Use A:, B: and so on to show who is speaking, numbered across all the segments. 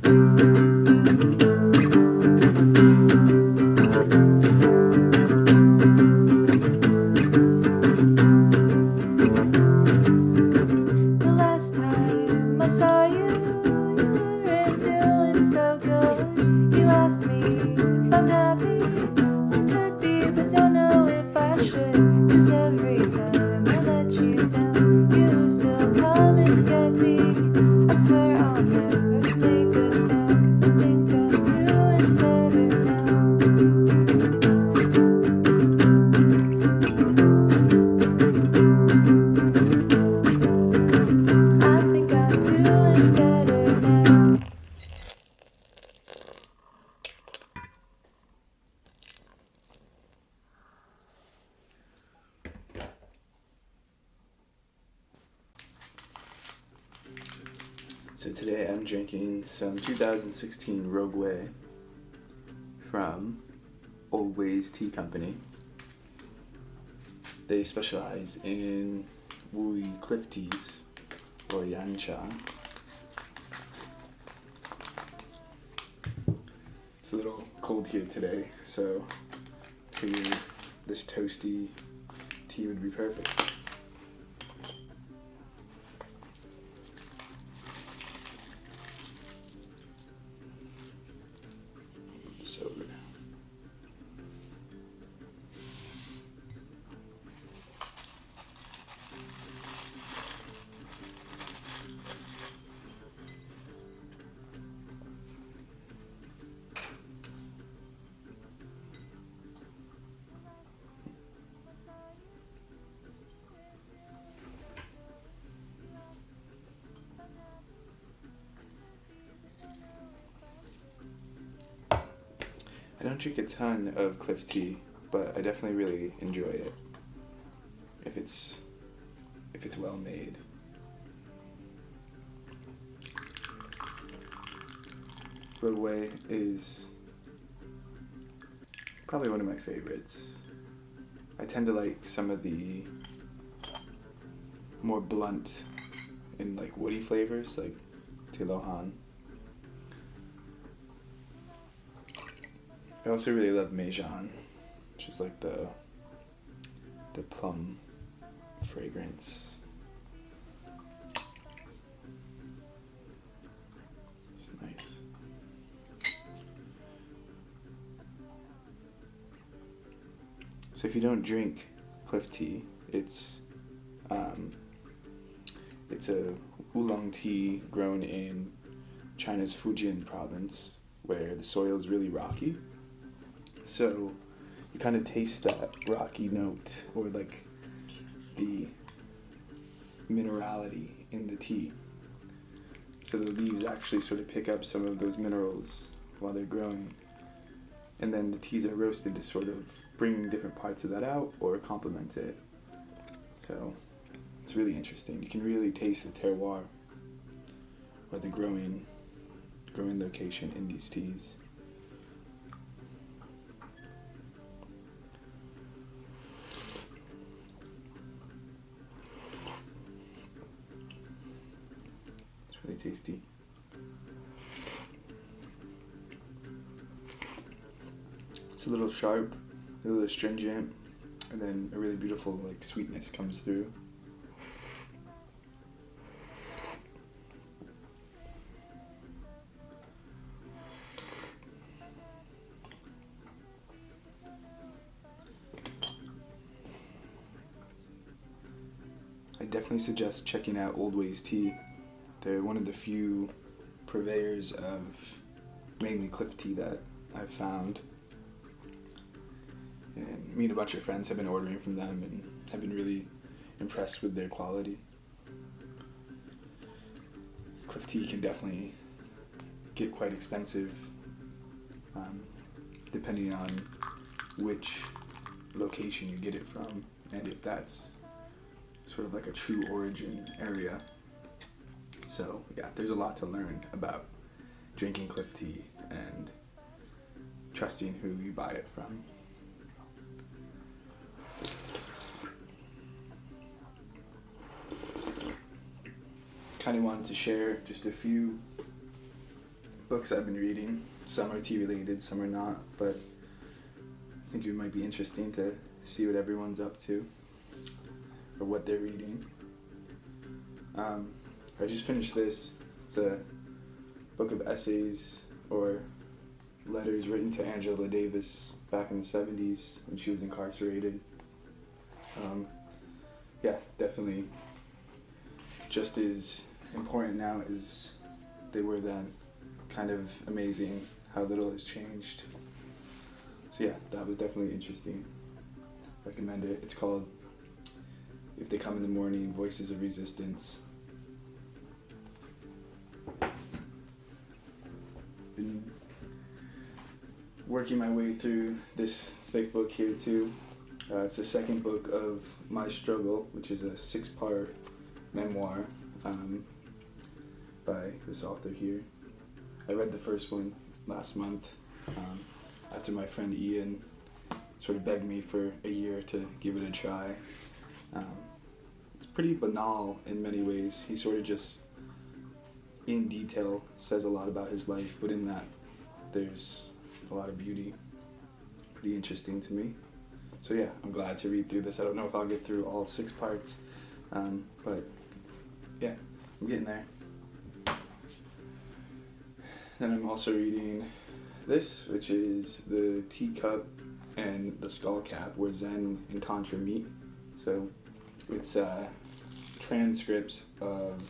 A: The last time I saw you, you weren't doing so good. You asked me if I'm happy. I could be, but don't know if I should. 'Cause every time I let you down, you still come and get me. I swear I'll never make a sound, 'cause I think I'm doing better now. I think I'm doing better now.
B: So today I'm drinking some 2016 Rougui from Old Ways Tea Company. They specialize in Rougui cliff teas or yancha. It's a little cold here today, so I figured this toasty tea would be perfect. So I don't drink a ton of cliff tea, but I definitely really enjoy it if it's well made. Rougui is probably one of my favorites. I tend to like some of the more blunt and like woody flavors, like Tilohan. I also really love Meijan, which is like the plum fragrance. It's nice. So if you don't drink cliff tea, it's a oolong tea grown in China's Fujian province, where the soil is really rocky. So you kind of taste that rocky note, or like the minerality in the tea. So the leaves actually sort of pick up some of those minerals while they're growing. And then the teas are roasted to sort of bring different parts of that out or complement it. So it's really interesting. You can really taste the terroir, or the growing location in these teas. It's really tasty. It's a little sharp, a little astringent, and then a really beautiful like sweetness comes through. I definitely suggest checking out Old Ways Tea. They're one of the few purveyors of mainly cliff tea that I've found. And me and a bunch of friends have been ordering from them and have been really impressed with their quality. Cliff tea can definitely get quite expensive, depending on which location you get it from, and if that's sort of like a true origin area. So yeah, there's a lot to learn about drinking cliff tea and trusting who you buy it from. Kind of wanted to share just a few books I've been reading. Some are tea related, some are not, but I think it might be interesting to see what everyone's up to or what they're reading. I just finished this. It's a book of essays or letters written to Angela Davis back in the 70s when she was incarcerated. Yeah, definitely just as important now as they were then. Kind of amazing how little has changed. So yeah, that was definitely interesting. Recommend it. It's called If They Come in the Morning, Voices of Resistance. Been working my way through this thick book here too. It's the second book of My Struggle, which is a 6-part memoir by this author here. I read the first one last month after my friend Ian sort of begged me for a year to give it a try. It's pretty banal in many ways. He sort of just, in detail, says a lot about his life, but in that there's a lot of beauty. Pretty interesting to me. So yeah, I'm glad to read through this. I don't know if I'll get through all 6 parts, but yeah, I'm getting there. Then I'm also reading this, which is the Teacup and the Skull Cap, where Zen and Tantra meet. So it's transcripts of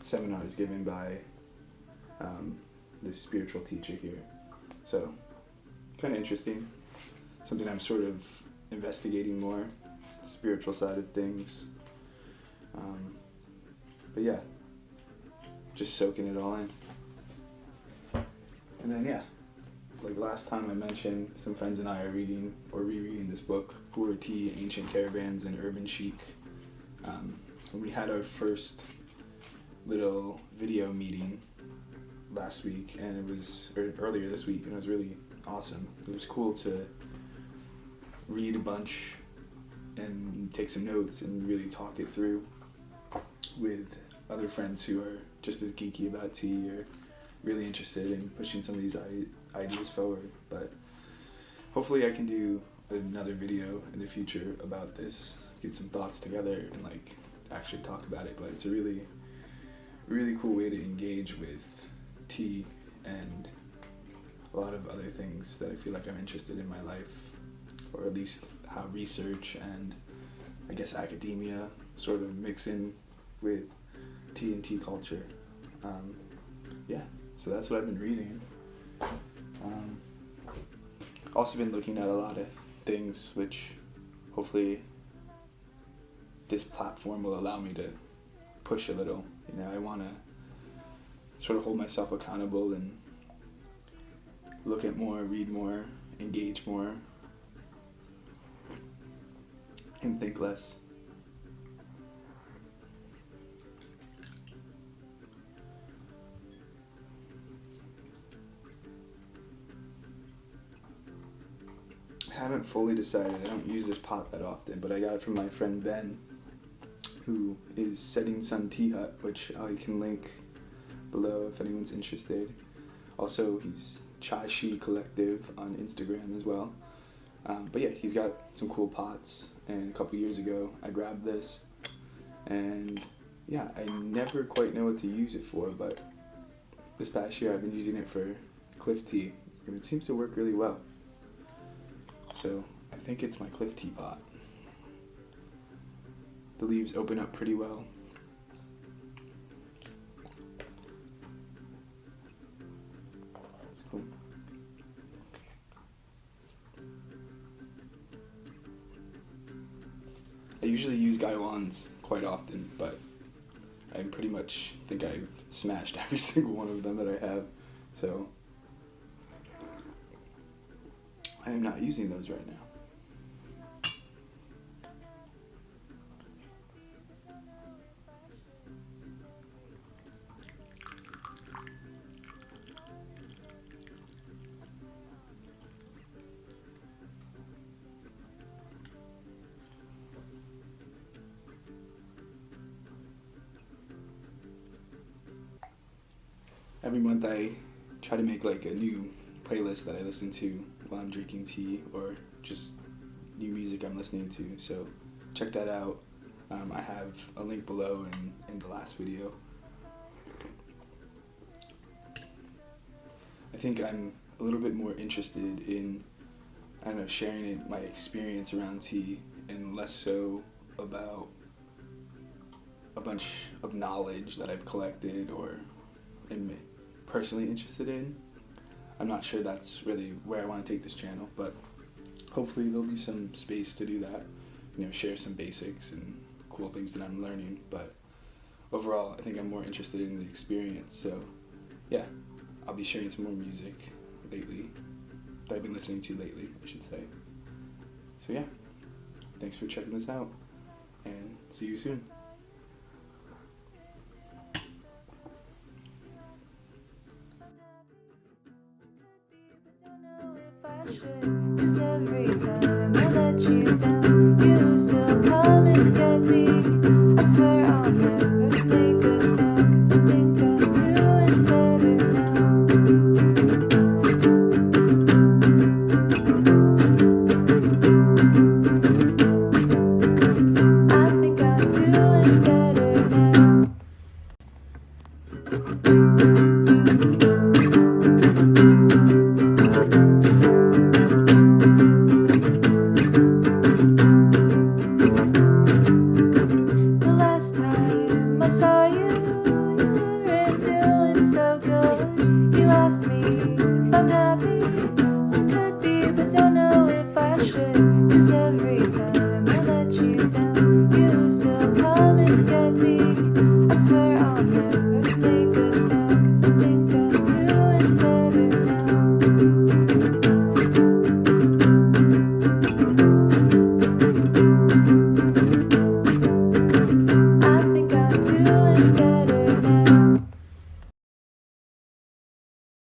B: seminars given by this spiritual teacher here. So kind of interesting. Something I'm sort of investigating more, the spiritual side of things. But yeah, just soaking it all in. And then yeah, like last time I mentioned, some friends and I are reading or rereading this book, Poor Tea, Ancient Caravans and Urban Chic. And we had our first little video meeting last week, and it was earlier this week, and it was really awesome. It was cool to read a bunch and take some notes and really talk it through with other friends who are just as geeky about tea or really interested in pushing some of these ideas forward. But hopefully I can do another video in the future about this, get some thoughts together and like actually talk about it. But it's a really, really cool way to engage with tea and a lot of other things that I feel like I'm interested in my life, or at least how research and I guess academia sort of mix in with tea and tea culture. Yeah, so that's what I've been reading. Also been looking at a lot of things which hopefully this platform will allow me to push a little. You know, I want to sort of hold myself accountable and look at more, read more, engage more, and think less. I haven't fully decided. I don't use this pot that often, but I got it from my friend Ben, who is Setting Sun Tea Hut, which I can link below if anyone's interested. Also, he's Chai Shi Collective on Instagram as well. But yeah, he's got some cool pots, and a couple years ago I grabbed this, and yeah, I never quite know what to use it for, but this past year I've been using it for cliff tea, and it seems to work really well. So I think it's my cliff tea pot. The leaves open up pretty well. It's cool. I usually use Gaiwans quite often, but I pretty much think I've smashed every single one of them that I have, so I am not using those right now. Every month I try to make like a new playlist that I listen to while I'm drinking tea, or just new music I'm listening to. So check that out. I have a link below in the last video. I think I'm a little bit more interested in, I don't know, sharing my experience around tea, and less so about a bunch of knowledge that I've collected or am personally interested in. I'm not sure that's really where I want to take this channel, but hopefully there'll be some space to do that. You know, share some basics and cool things that I'm learning. But overall, I think I'm more interested in the experience. So yeah, I'll be sharing some more music lately, that I've been listening to lately, I should say. So yeah, thanks for checking this out, and see you soon.
A: Cause every time I let you down, you still come and get me. I swear I'll never make a sound, cause I think I'm doing better now. I think I'm doing better now.